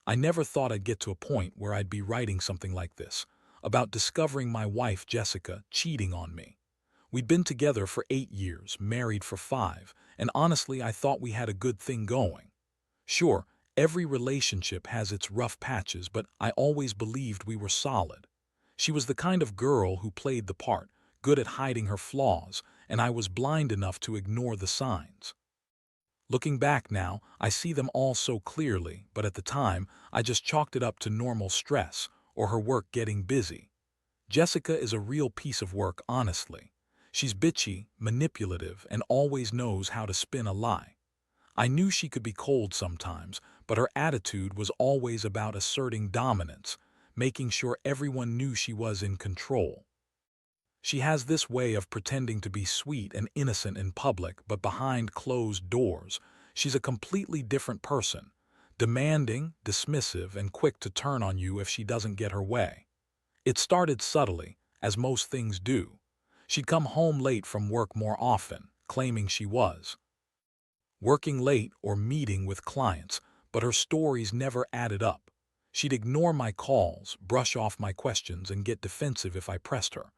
I never thought I'd get to a point where I'd be writing something like this, about discovering my wife, Jessica, cheating on me. We'd been together for 8 years, married for 5, and honestly, I thought we had a good thing going. Sure, every relationship has its rough patches, but I always believed we were solid. She was the kind of girl who played the part, good at hiding her flaws, and I was blind enough to ignore the signs. Looking back now, I see them all so clearly, but at the time, I just chalked it up to normal stress, or her work getting busy. Jessica is a real piece of work, honestly. She's bitchy, manipulative, and always knows how to spin a lie. I knew she could be cold sometimes, but her attitude was always about asserting dominance, making sure everyone knew she was in control. She has this way of pretending to be sweet and innocent in public, but behind closed doors, she's a completely different person, demanding, dismissive, and quick to turn on you if she doesn't get her way. It started subtly, as most things do. She'd come home late from work more often, claiming she was working late or meeting with clients, but her stories never added up. She'd ignore my calls, brush off my questions, and get defensive if I pressed her.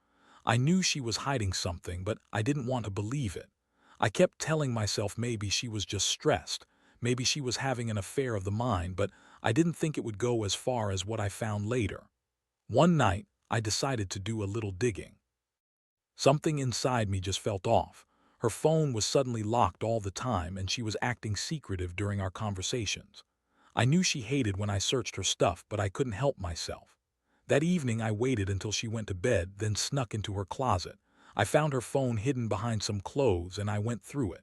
I knew she was hiding something, but I didn't want to believe it. I kept telling myself maybe she was just stressed, maybe she was having an affair of the mind, but I didn't think it would go as far as what I found later. One night, I decided to do a little digging. Something inside me just felt off. Her phone was suddenly locked all the time, and she was acting secretive during our conversations. I knew she hated when I searched her stuff, but I couldn't help myself. That evening, I waited until she went to bed, then snuck into her closet. I found her phone hidden behind some clothes, and I went through it.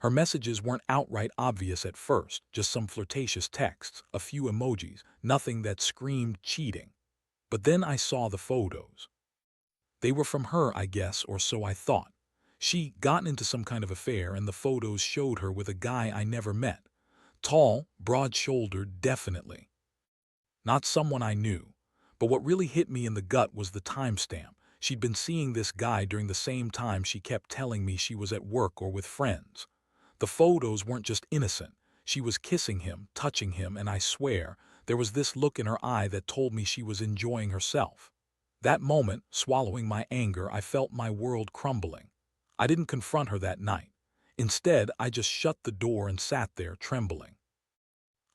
Her messages weren't outright obvious at first, just some flirtatious texts, a few emojis, nothing that screamed cheating. But then I saw the photos. They were from her, I guess, or so I thought. She'd gotten into some kind of affair, and the photos showed her with a guy I never met. Tall, broad-shouldered, definitely. Not someone I knew. But what really hit me in the gut was the timestamp. She'd been seeing this guy during the same time she kept telling me she was at work or with friends. The photos weren't just innocent. She was kissing him, touching him, and I swear, there was this look in her eye that told me she was enjoying herself. That moment, swallowing my anger, I felt my world crumbling. I didn't confront her that night. Instead, I just shut the door and sat there, trembling.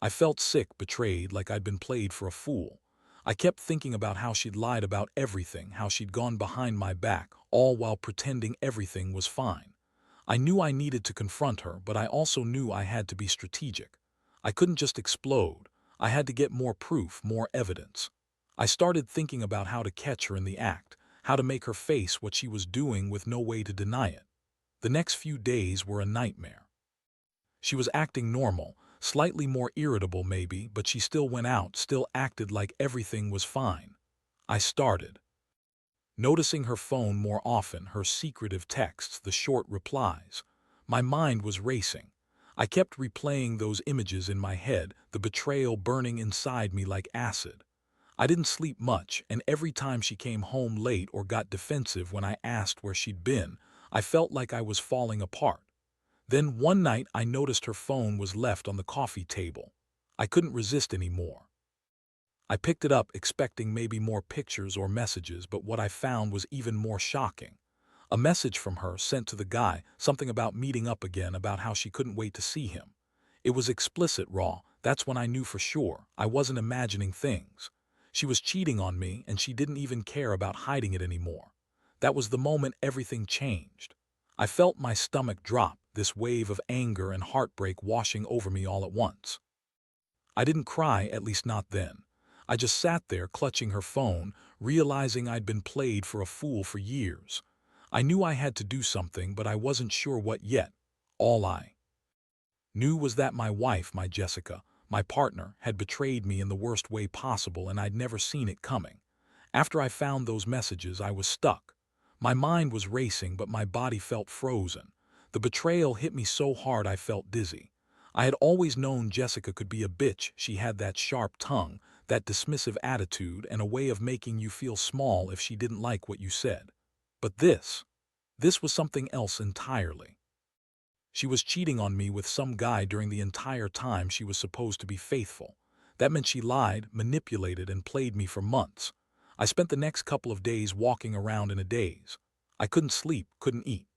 I felt sick, betrayed, like I'd been played for a fool. I kept thinking about how she'd lied about everything, how she'd gone behind my back, all while pretending everything was fine. I knew I needed to confront her, but I also knew I had to be strategic. I couldn't just explode. I had to get more proof, more evidence. I started thinking about how to catch her in the act, how to make her face what she was doing with no way to deny it. The next few days were a nightmare. She was acting normal, slightly more irritable maybe, but she still went out, still acted like everything was fine. I started noticing her phone more often, her secretive texts, the short replies. My mind was racing. I kept replaying those images in my head, the betrayal burning inside me like acid. I didn't sleep much, and every time she came home late or got defensive when I asked where she'd been, I felt like I was falling apart. Then one night I noticed her phone was left on the coffee table. I couldn't resist anymore. I picked it up expecting maybe more pictures or messages, but what I found was even more shocking. A message from her sent to the guy, something about meeting up again, about how she couldn't wait to see him. It was explicit, raw. That's when I knew for sure I wasn't imagining things. She was cheating on me, and she didn't even care about hiding it anymore. That was the moment everything changed. I felt my stomach drop, this wave of anger and heartbreak washing over me all at once. I didn't cry, at least not then. I just sat there clutching her phone, realizing I'd been played for a fool for years. I knew I had to do something, but I wasn't sure what yet. All I knew was that my wife, my Jessica, my partner, had betrayed me in the worst way possible, and I'd never seen it coming. After I found those messages, I was stuck. My mind was racing, but my body felt frozen. The betrayal hit me so hard I felt dizzy. I had always known Jessica could be a bitch. She had that sharp tongue, that dismissive attitude, and a way of making you feel small if she didn't like what you said. But this was something else entirely. She was cheating on me with some guy during the entire time she was supposed to be faithful. That meant she lied, manipulated, and played me for months. I spent the next couple of days walking around in a daze. I couldn't sleep, couldn't eat.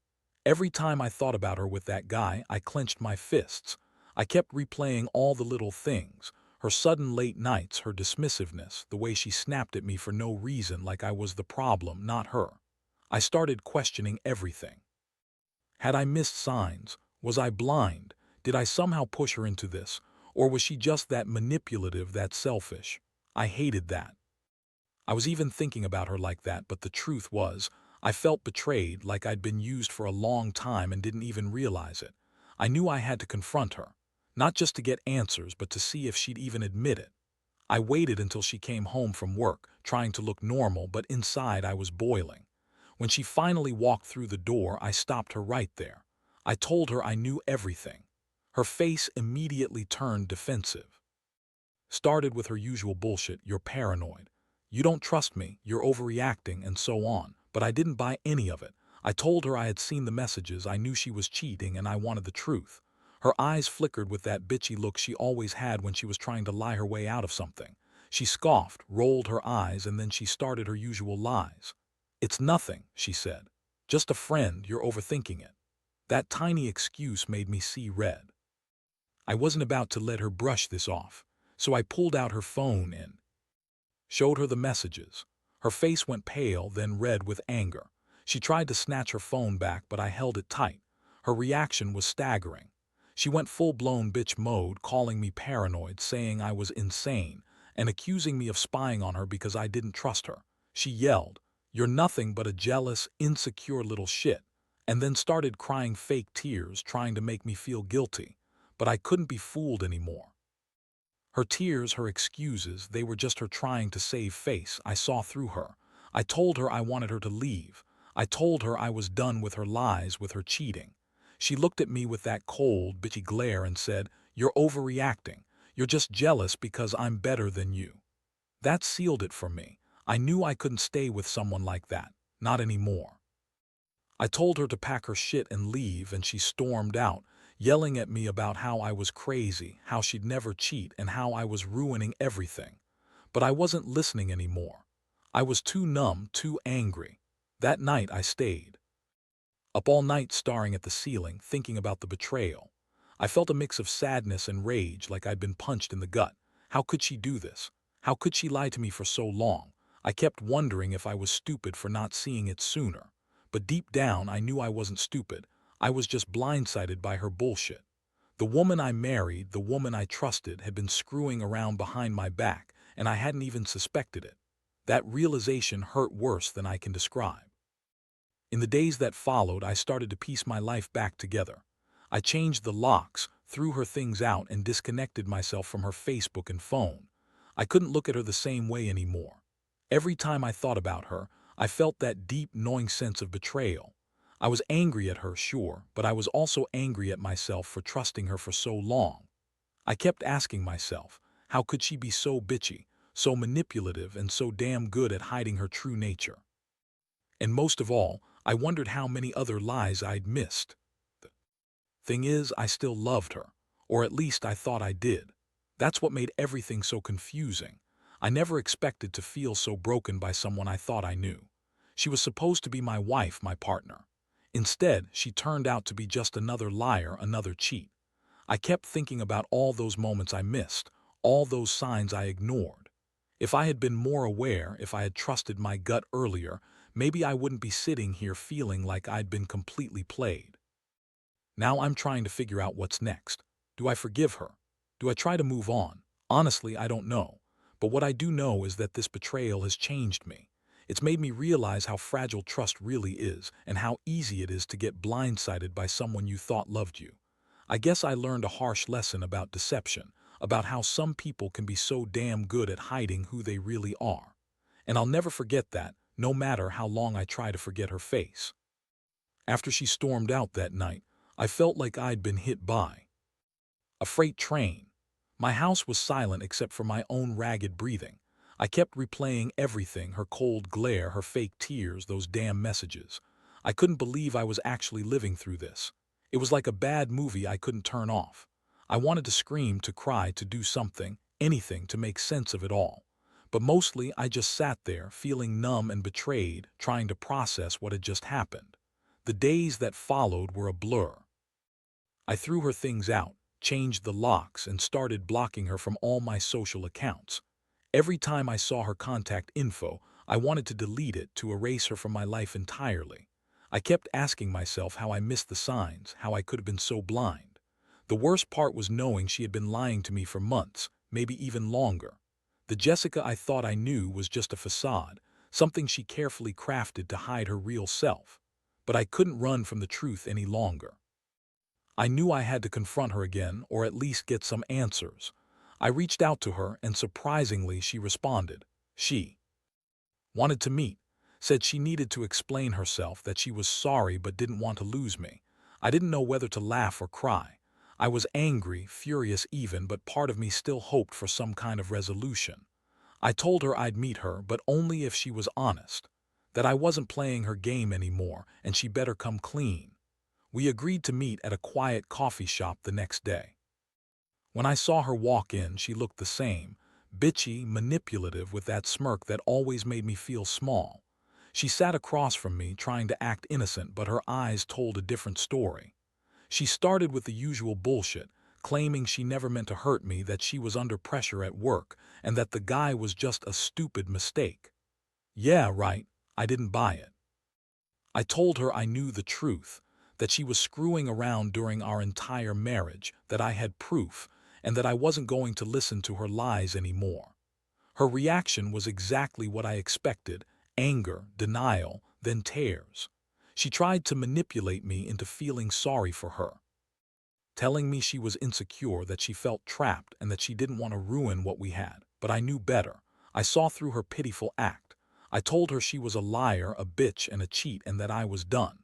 Every time I thought about her with that guy, I clenched my fists. I kept replaying all the little things. Her sudden late nights, her dismissiveness, the way she snapped at me for no reason like I was the problem, not her. I started questioning everything. Had I missed signs? Was I blind? Did I somehow push her into this? Or was she just that manipulative, that selfish? I hated that. I was even thinking about her like that, but the truth was, I felt betrayed, like I'd been used for a long time and didn't even realize it. I knew I had to confront her, not just to get answers, but to see if she'd even admit it. I waited until she came home from work, trying to look normal, but inside I was boiling. When she finally walked through the door, I stopped her right there. I told her I knew everything. Her face immediately turned defensive. Started with her usual bullshit, "You're paranoid. You don't trust me, you're overreacting," and so on. But I didn't buy any of it. I told her I had seen the messages, I knew she was cheating, and I wanted the truth. Her eyes flickered with that bitchy look she always had when she was trying to lie her way out of something. She scoffed, rolled her eyes, and then she started her usual lies. "It's nothing," she said. "Just a friend, you're overthinking it." That tiny excuse made me see red. I wasn't about to let her brush this off, so I pulled out her phone and showed her the messages. Her face went pale, then red with anger. She tried to snatch her phone back, but I held it tight. Her reaction was staggering. She went full-blown bitch mode, calling me paranoid, saying I was insane, and accusing me of spying on her because I didn't trust her. She yelled, "You're nothing but a jealous, insecure little shit," and then started crying fake tears, trying to make me feel guilty. But I couldn't be fooled anymore. Her tears, her excuses, they were just her trying to save face. I saw through her. I told her I wanted her to leave. I told her I was done with her lies, with her cheating. She looked at me with that cold, bitchy glare and said, "You're overreacting. You're just jealous because I'm better than you." That sealed it for me. I knew I couldn't stay with someone like that. Not anymore. I told her to pack her shit and leave, and she stormed out, yelling at me about how I was crazy, how she'd never cheat, and how I was ruining everything. But I wasn't listening anymore. I was too numb, too angry. That night I stayed up all night staring at the ceiling, thinking about the betrayal. I felt a mix of sadness and rage, like I'd been punched in the gut. How could she do this? How could she lie to me for so long? I kept wondering if I was stupid for not seeing it sooner. But deep down, I knew I wasn't stupid. I was just blindsided by her bullshit. The woman I married, the woman I trusted, had been screwing around behind my back, and I hadn't even suspected it. That realization hurt worse than I can describe. In the days that followed, I started to piece my life back together. I changed the locks, threw her things out, and disconnected myself from her Facebook and phone. I couldn't look at her the same way anymore. Every time I thought about her, I felt that deep, gnawing sense of betrayal. I was angry at her, sure, but I was also angry at myself for trusting her for so long. I kept asking myself, how could she be so bitchy, so manipulative, and so damn good at hiding her true nature? And most of all, I wondered how many other lies I'd missed. The thing is, I still loved her, or at least I thought I did. That's what made everything so confusing. I never expected to feel so broken by someone I thought I knew. She was supposed to be my wife, my partner. Instead, she turned out to be just another liar, another cheat. I kept thinking about all those moments I missed, all those signs I ignored. If I had been more aware, if I had trusted my gut earlier, maybe I wouldn't be sitting here feeling like I'd been completely played. Now I'm trying to figure out what's next. Do I forgive her? Do I try to move on? Honestly, I don't know. But what I do know is that this betrayal has changed me. It's made me realize how fragile trust really is and how easy it is to get blindsided by someone you thought loved you. I guess I learned a harsh lesson about deception, about how some people can be so damn good at hiding who they really are. And I'll never forget that, no matter how long I try to forget her face. After she stormed out that night, I felt like I'd been hit by a freight train. My house was silent except for my own ragged breathing. I kept replaying everything, her cold glare, her fake tears, those damn messages. I couldn't believe I was actually living through this. It was like a bad movie I couldn't turn off. I wanted to scream, to cry, to do something, anything to make sense of it all. But mostly I just sat there, feeling numb and betrayed, trying to process what had just happened. The days that followed were a blur. I threw her things out, changed the locks, and started blocking her from all my social accounts. Every time I saw her contact info, I wanted to delete it, to erase her from my life entirely. I kept asking myself how I missed the signs, how I could have been so blind. The worst part was knowing she had been lying to me for months, maybe even longer. The Jessica I thought I knew was just a facade, something she carefully crafted to hide her real self. But I couldn't run from the truth any longer. I knew I had to confront her again, or at least get some answers. I reached out to her, and surprisingly, she responded. She wanted to meet, said she needed to explain herself, that she was sorry but didn't want to lose me. I didn't know whether to laugh or cry. I was angry, furious even, but part of me still hoped for some kind of resolution. I told her I'd meet her, but only if she was honest, that I wasn't playing her game anymore, and she better come clean. We agreed to meet at a quiet coffee shop the next day. When I saw her walk in, she looked the same, bitchy, manipulative, with that smirk that always made me feel small. She sat across from me, trying to act innocent, but her eyes told a different story. She started with the usual bullshit, claiming she never meant to hurt me, that she was under pressure at work, and that the guy was just a stupid mistake. Yeah, right, I didn't buy it. I told her I knew the truth, that she was screwing around during our entire marriage, that I had proof, and that I wasn't going to listen to her lies anymore. Her reaction was exactly what I expected: anger, denial, then tears. She tried to manipulate me into feeling sorry for her, telling me she was insecure, that she felt trapped, and that she didn't want to ruin what we had. But I knew better. I saw through her pitiful act. I told her she was a liar, a bitch, and a cheat, and that I was done.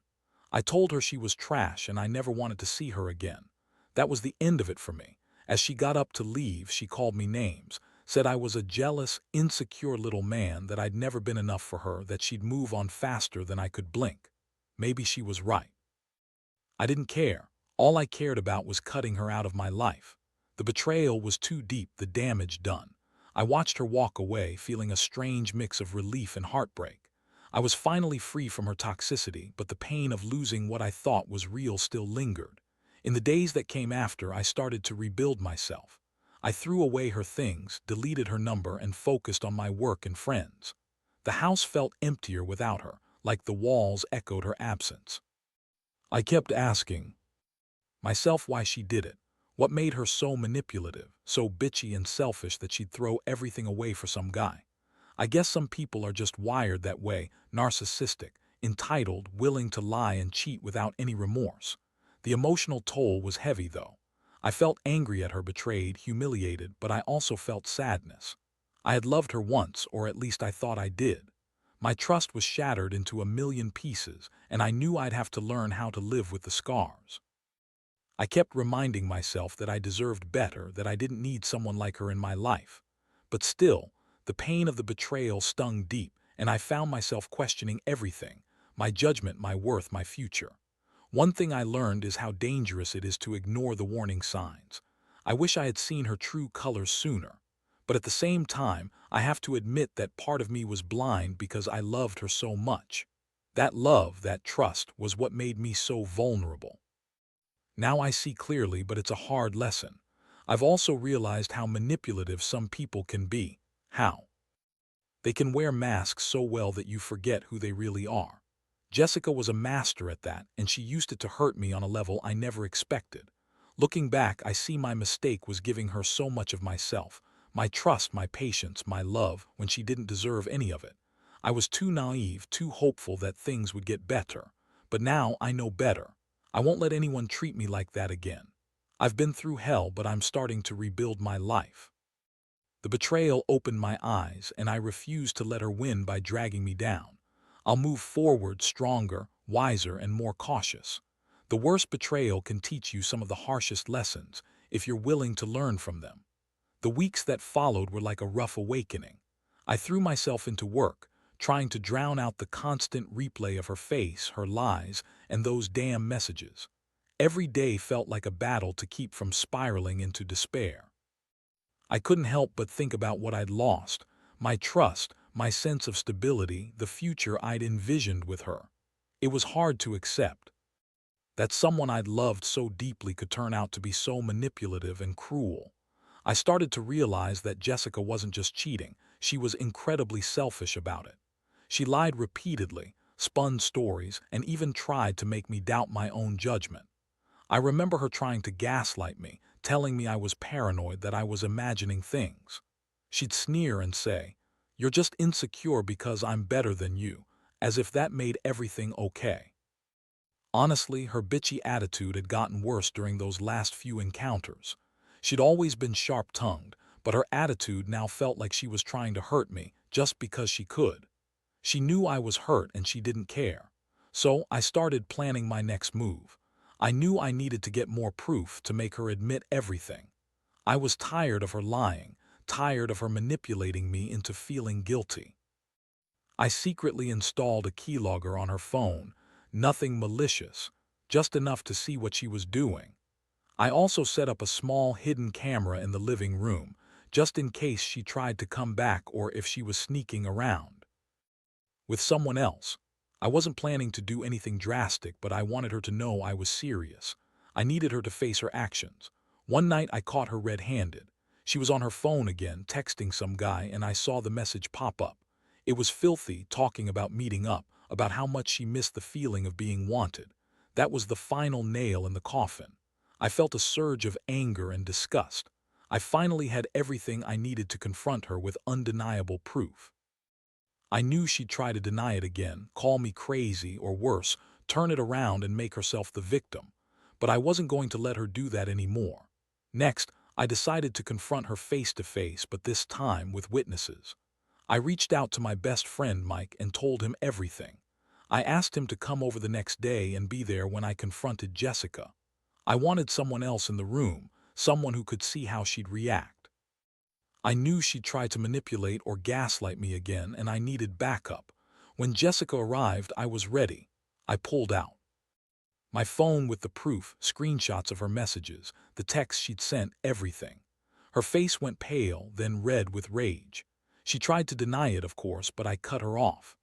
I told her she was trash and I never wanted to see her again. That was the end of it for me. As she got up to leave, she called me names, said I was a jealous, insecure little man, that I'd never been enough for her, that she'd move on faster than I could blink. Maybe she was right. I didn't care. All I cared about was cutting her out of my life. The betrayal was too deep, the damage done. I watched her walk away, feeling a strange mix of relief and heartbreak. I was finally free from her toxicity, but the pain of losing what I thought was real still lingered. In the days that came after, I started to rebuild myself. I threw away her things, deleted her number, and focused on my work and friends. The house felt emptier without her, like the walls echoed her absence. I kept asking myself why she did it. What made her so manipulative, so bitchy and selfish, that she'd throw everything away for some guy? I guess some people are just wired that way, narcissistic, entitled, willing to lie and cheat without any remorse. The emotional toll was heavy, though. I felt angry at her, betrayed, humiliated, but I also felt sadness. I had loved her once, or at least I thought I did. My trust was shattered into a million pieces, and I knew I'd have to learn how to live with the scars. I kept reminding myself that I deserved better, that I didn't need someone like her in my life. But still, the pain of the betrayal stung deep, and I found myself questioning everything: my judgment, my worth, my future. One thing I learned is how dangerous it is to ignore the warning signs. I wish I had seen her true colors sooner. But at the same time, I have to admit that part of me was blind because I loved her so much. That love, that trust, was what made me so vulnerable. Now I see clearly, but it's a hard lesson. I've also realized how manipulative some people can be. How they can wear masks so well that you forget who they really are. Jessica was a master at that, and she used it to hurt me on a level I never expected. Looking back, I see my mistake was giving her so much of myself, my trust, my patience, my love, when she didn't deserve any of it. I was too naive, too hopeful that things would get better. But now I know better. I won't let anyone treat me like that again. I've been through hell, but I'm starting to rebuild my life. The betrayal opened my eyes, and I refuse to let her win by dragging me down. I'll move forward stronger, wiser, and more cautious. The worst betrayal can teach you some of the harshest lessons, if you're willing to learn from them. The weeks that followed were like a rough awakening. I threw myself into work, trying to drown out the constant replay of her face, her lies, and those damn messages. Every day felt like a battle to keep from spiraling into despair. I couldn't help but think about what I'd lost, my trust, my sense of stability, the future I'd envisioned with her. It was hard to accept that someone I'd loved so deeply could turn out to be so manipulative and cruel. I started to realize that Jessica wasn't just cheating, she was incredibly selfish about it. She lied repeatedly, spun stories, and even tried to make me doubt my own judgment. I remember her trying to gaslight me, telling me I was paranoid, that I was imagining things. She'd sneer and say, "You're just insecure because I'm better than you," as if that made everything okay. Honestly, her bitchy attitude had gotten worse during those last few encounters. She'd always been sharp-tongued, but her attitude now felt like she was trying to hurt me just because she could. She knew I was hurt and she didn't care. So I started planning my next move. I knew I needed to get more proof to make her admit everything. I was tired of her lying, tired of her manipulating me into feeling guilty. I secretly installed a keylogger on her phone, nothing malicious, just enough to see what she was doing. I also set up a small hidden camera in the living room, just in case she tried to come back or if she was sneaking around with someone else. I wasn't planning to do anything drastic, but I wanted her to know I was serious. I needed her to face her actions. One night I caught her red-handed. She was on her phone again, texting some guy, and I saw the message pop up. It was filthy, talking about meeting up, about how much she missed the feeling of being wanted. That was the final nail in the coffin. I felt a surge of anger and disgust. I finally had everything I needed to confront her with undeniable proof. I knew she'd try to deny it again, call me crazy, or worse, turn it around and make herself the victim. But I wasn't going to let her do that anymore. Next, I decided to confront her face to face, but this time with witnesses. I reached out to my best friend Mike and told him everything. I asked him to come over the next day and be there when I confronted Jessica. I wanted someone else in the room, someone who could see how she'd react. I knew she'd try to manipulate or gaslight me again, and I needed backup. When Jessica arrived, I was ready. I pulled out my phone with the proof, screenshots of her messages, the texts she'd sent, everything. Her face went pale, then red with rage. She tried to deny it, of course, but I cut her off.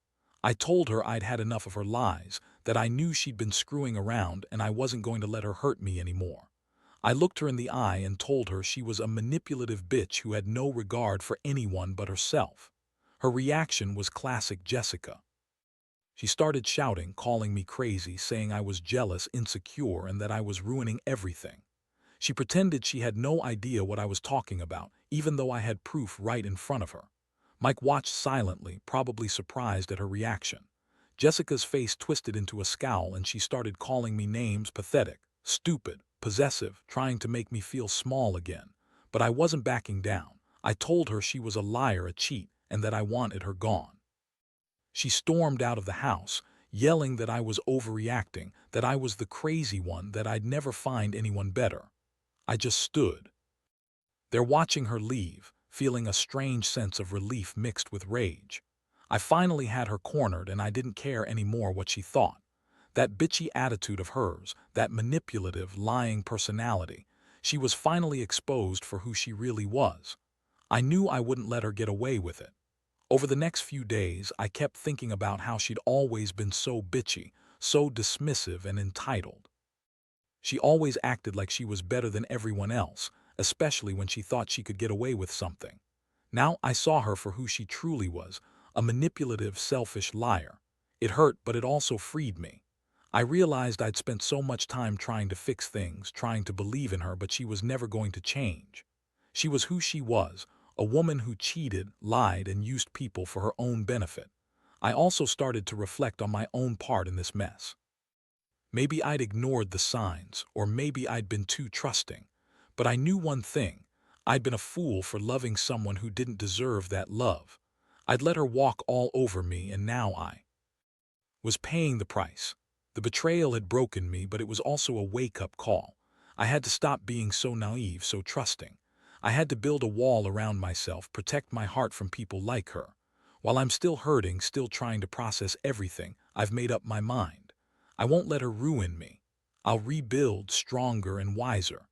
I told her I'd had enough of her lies, that I knew she'd been screwing around and I wasn't going to let her hurt me anymore. I looked her in the eye and told her she was a manipulative bitch who had no regard for anyone but herself. Her reaction was classic Jessica. She started shouting, calling me crazy, saying I was jealous, insecure, and that I was ruining everything. She pretended she had no idea what I was talking about, even though I had proof right in front of her. Mike watched silently, probably surprised at her reaction. Jessica's face twisted into a scowl and she started calling me names: pathetic, stupid, possessive, trying to make me feel small again. But I wasn't backing down. I told her she was a liar, a cheat, and that I wanted her gone. She stormed out of the house, yelling that I was overreacting, that I was the crazy one, that I'd never find anyone better. I just stood there watching her leave, feeling a strange sense of relief mixed with rage. I finally had her cornered and I didn't care anymore what she thought. That bitchy attitude of hers, that manipulative, lying personality, she was finally exposed for who she really was. I knew I wouldn't let her get away with it. Over the next few days, I kept thinking about how she'd always been so bitchy, so dismissive and entitled. She always acted like she was better than everyone else, especially when she thought she could get away with something. Now I saw her for who she truly was, a manipulative, selfish liar. It hurt, but it also freed me. I realized I'd spent so much time trying to fix things, trying to believe in her, but she was never going to change. She was who she was, a woman who cheated, lied, and used people for her own benefit. I also started to reflect on my own part in this mess. Maybe I'd ignored the signs, or maybe I'd been too trusting. But I knew one thing: I'd been a fool for loving someone who didn't deserve that love. I'd let her walk all over me, and now I was paying the price. The betrayal had broken me, but it was also a wake-up call. I had to stop being so naive, so trusting. I had to build a wall around myself, protect my heart from people like her. While I'm still hurting, still trying to process everything, I've made up my mind. I won't let her ruin me. I'll rebuild stronger and wiser.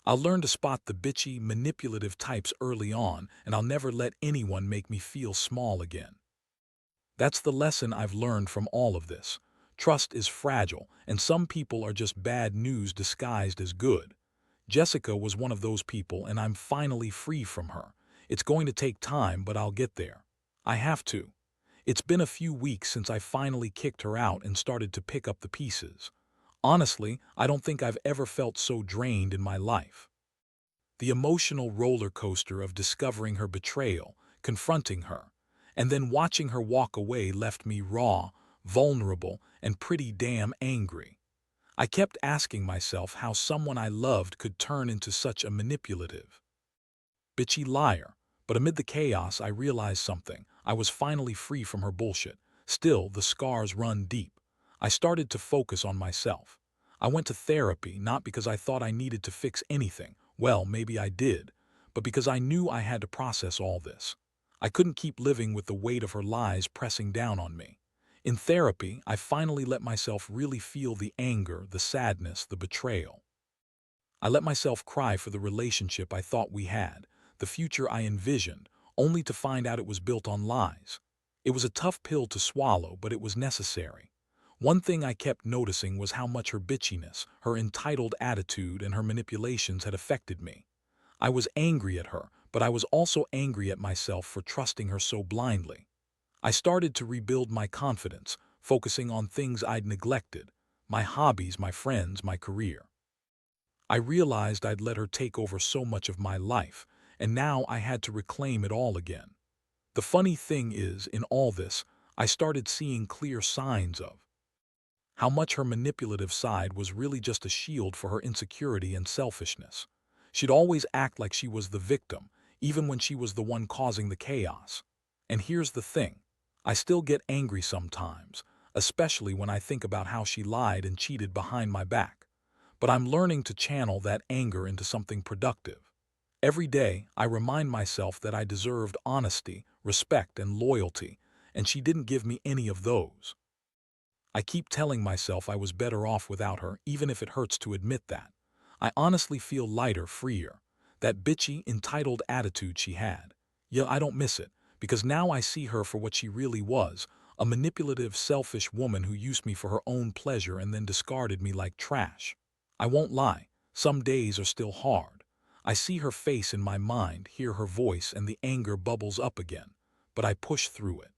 I'll learn to spot the bitchy, manipulative types early on, and I'll never let anyone make me feel small again. That's the lesson I've learned from all of this. Trust is fragile, and some people are just bad news disguised as good. Jessica was one of those people, and I'm finally free from her. It's going to take time, but I'll get there. I have to. It's been a few weeks since I finally kicked her out and started to pick up the pieces. Honestly, I don't think I've ever felt so drained in my life. The emotional roller coaster of discovering her betrayal, confronting her, and then watching her walk away left me raw, vulnerable, and pretty damn angry. I kept asking myself how someone I loved could turn into such a manipulative, bitchy liar. But amid the chaos, I realized something. I was finally free from her bullshit. Still, the scars run deep. I started to focus on myself. I went to therapy not because I thought I needed to fix anything. Well, maybe I did, but because I knew I had to process all this. I couldn't keep living with the weight of her lies pressing down on me. In therapy, I finally let myself really feel the anger, the sadness, the betrayal. I let myself cry for the relationship I thought we had, the future I envisioned, only to find out it was built on lies. It was a tough pill to swallow, but it was necessary. One thing I kept noticing was how much her bitchiness, her entitled attitude, and her manipulations had affected me. I was angry at her, but I was also angry at myself for trusting her so blindly. I started to rebuild my confidence, focusing on things I'd neglected, my hobbies, my friends, my career. I realized I'd let her take over so much of my life, and now I had to reclaim it all again. The funny thing is, in all this, I started seeing clear signs of how much her manipulative side was really just a shield for her insecurity and selfishness. She'd always act like she was the victim, even when she was the one causing the chaos. And here's the thing. I still get angry sometimes, especially when I think about how she lied and cheated behind my back. But I'm learning to channel that anger into something productive. Every day, I remind myself that I deserved honesty, respect, and loyalty, and she didn't give me any of those. I keep telling myself I was better off without her, even if it hurts to admit that. I honestly feel lighter, freer. That bitchy, entitled attitude she had. Yeah, I don't miss it, because now I see her for what she really was, a manipulative, selfish woman who used me for her own pleasure and then discarded me like trash. I won't lie, some days are still hard. I see her face in my mind, hear her voice, and the anger bubbles up again. But I push through it.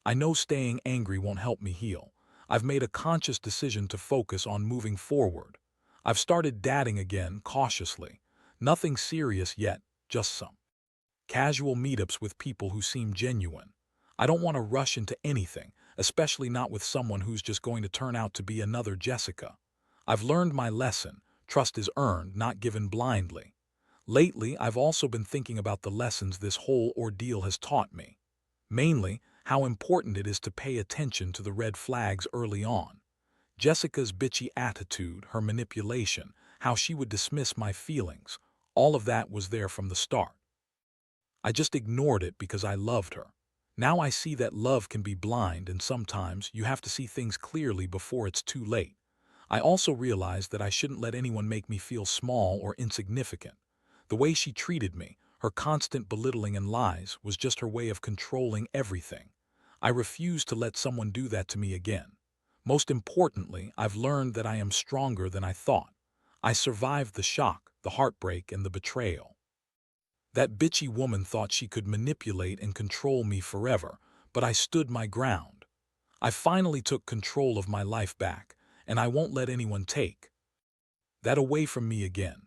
I know staying angry won't help me heal. I've made a conscious decision to focus on moving forward. I've started dating again, cautiously. Nothing serious yet, just some casual meetups with people who seem genuine. I don't want to rush into anything, especially not with someone who's just going to turn out to be another Jessica. I've learned my lesson. Trust is earned, not given blindly. Lately, I've also been thinking about the lessons this whole ordeal has taught me. Mainly, how important it is to pay attention to the red flags early on. Jessica's bitchy attitude, her manipulation, how she would dismiss my feelings, all of that was there from the start. I just ignored it because I loved her. Now I see that love can be blind, and sometimes you have to see things clearly before it's too late. I also realized that I shouldn't let anyone make me feel small or insignificant. The way she treated me, her constant belittling and lies, was just her way of controlling everything. I refuse to let someone do that to me again. Most importantly, I've learned that I am stronger than I thought. I survived the shock, the heartbreak, and the betrayal. That bitchy woman thought she could manipulate and control me forever, but I stood my ground. I finally took control of my life back, and I won't let anyone take that away from me again.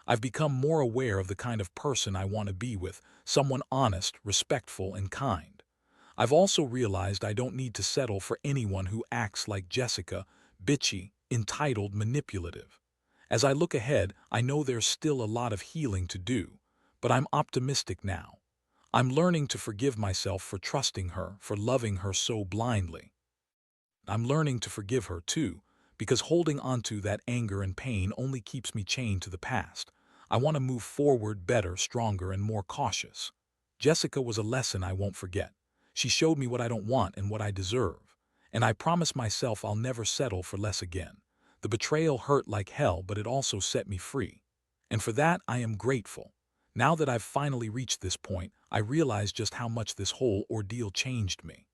I've become more aware of the kind of person I want to be with, someone honest, respectful, and kind. I've also realized I don't need to settle for anyone who acts like Jessica, bitchy, entitled, manipulative. As I look ahead, I know there's still a lot of healing to do, but I'm optimistic now. I'm learning to forgive myself for trusting her, for loving her so blindly. I'm learning to forgive her too, because holding onto that anger and pain only keeps me chained to the past. I want to move forward better, stronger, and more cautious. Jessica was a lesson I won't forget. She showed me what I don't want and what I deserve. And I promise myself I'll never settle for less again. The betrayal hurt like hell, but it also set me free. And for that, I am grateful. Now that I've finally reached this point, I realize just how much this whole ordeal changed me.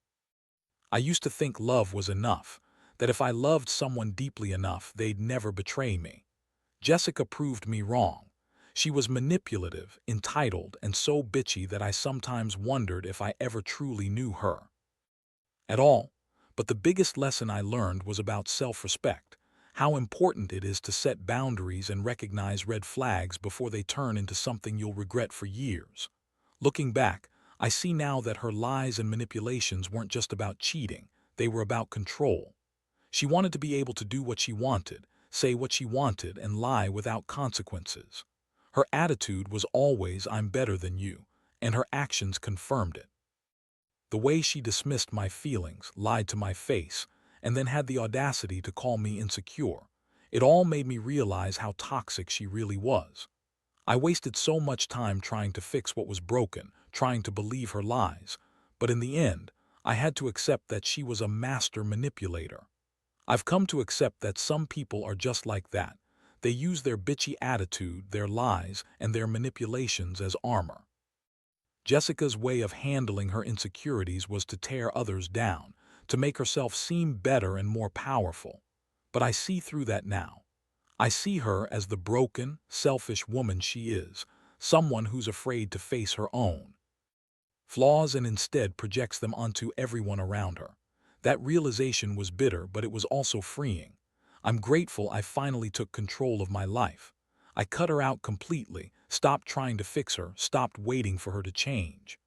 I used to think love was enough, that if I loved someone deeply enough, they'd never betray me. Jessica proved me wrong. She was manipulative, entitled, and so bitchy that I sometimes wondered if I ever truly knew her at all. But the biggest lesson I learned was about self-respect, how important it is to set boundaries and recognize red flags before they turn into something you'll regret for years. Looking back, I see now that her lies and manipulations weren't just about cheating, they were about control. She wanted to be able to do what she wanted, say what she wanted, and lie without consequences. Her attitude was always, "I'm better than you," and her actions confirmed it. The way she dismissed my feelings, lied to my face, and then had the audacity to call me insecure, it all made me realize how toxic she really was. I wasted so much time trying to fix what was broken, trying to believe her lies, but in the end, I had to accept that she was a master manipulator. I've come to accept that some people are just like that. They use their bitchy attitude, their lies, and their manipulations as armor. Jessica's way of handling her insecurities was to tear others down, to make herself seem better and more powerful. But I see through that now. I see her as the broken, selfish woman she is, someone who's afraid to face her own flaws and instead projects them onto everyone around her. That realization was bitter, but it was also freeing. I'm grateful I finally took control of my life. I cut her out completely, stopped trying to fix her, stopped waiting for her to change.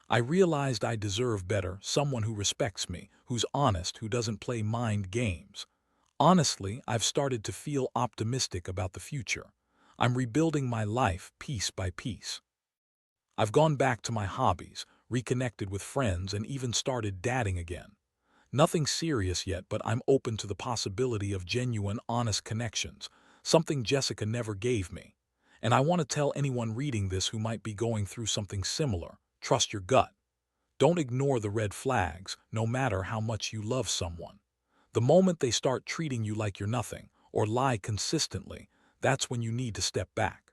I realized I deserve better, someone who respects me, who's honest, who doesn't play mind games. Honestly, I've started to feel optimistic about the future. I'm rebuilding my life piece by piece. I've gone back to my hobbies, reconnected with friends, and even started dating again. Nothing serious yet, but I'm open to the possibility of genuine, honest connections, something Jessica never gave me. And I want to tell anyone reading this who might be going through something similar: trust your gut. Don't ignore the red flags, no matter how much you love someone. The moment they start treating you like you're nothing, or lie consistently, that's when you need to step back.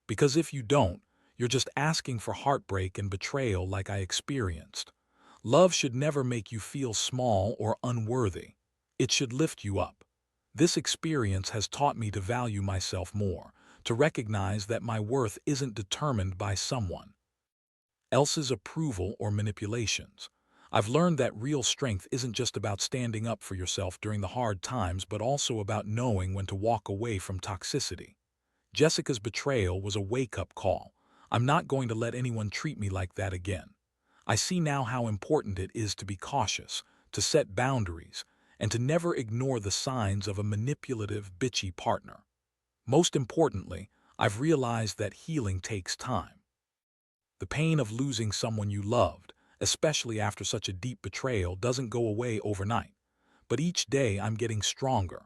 Because if you don't, you're just asking for heartbreak and betrayal like I experienced. Love should never make you feel small or unworthy. It should lift you up. This experience has taught me to value myself more, to recognize that my worth isn't determined by someone else's approval or manipulations. I've learned that real strength isn't just about standing up for yourself during the hard times, but also about knowing when to walk away from toxicity. Jessica's betrayal was a wake-up call. I'm not going to let anyone treat me like that again. I see now how important it is to be cautious, to set boundaries, and to never ignore the signs of a manipulative, bitchy partner. Most importantly, I've realized that healing takes time. The pain of losing someone you loved, especially after such a deep betrayal, doesn't go away overnight. But each day I'm getting stronger.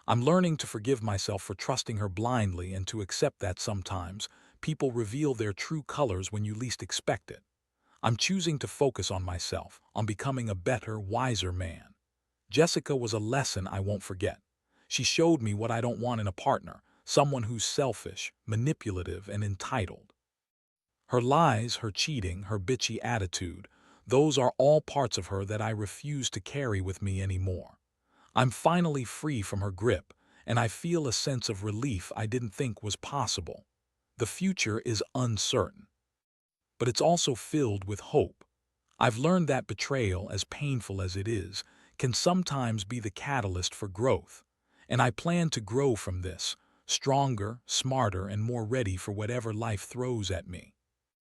I'm learning to forgive myself for trusting her blindly and to accept that sometimes people reveal their true colors when you least expect it. I'm choosing to focus on myself, on becoming a better, wiser man. Jessica was a lesson I won't forget. She showed me what I don't want in a partner: someone who's selfish, manipulative, and entitled. Her lies, her cheating, her bitchy attitude, those are all parts of her that I refuse to carry with me anymore. I'm finally free from her grip, and I feel a sense of relief I didn't think was possible. The future is uncertain, but it's also filled with hope. I've learned that betrayal, as painful as it is, can sometimes be the catalyst for growth. And I plan to grow from this, stronger, smarter, and more ready for whatever life throws at me.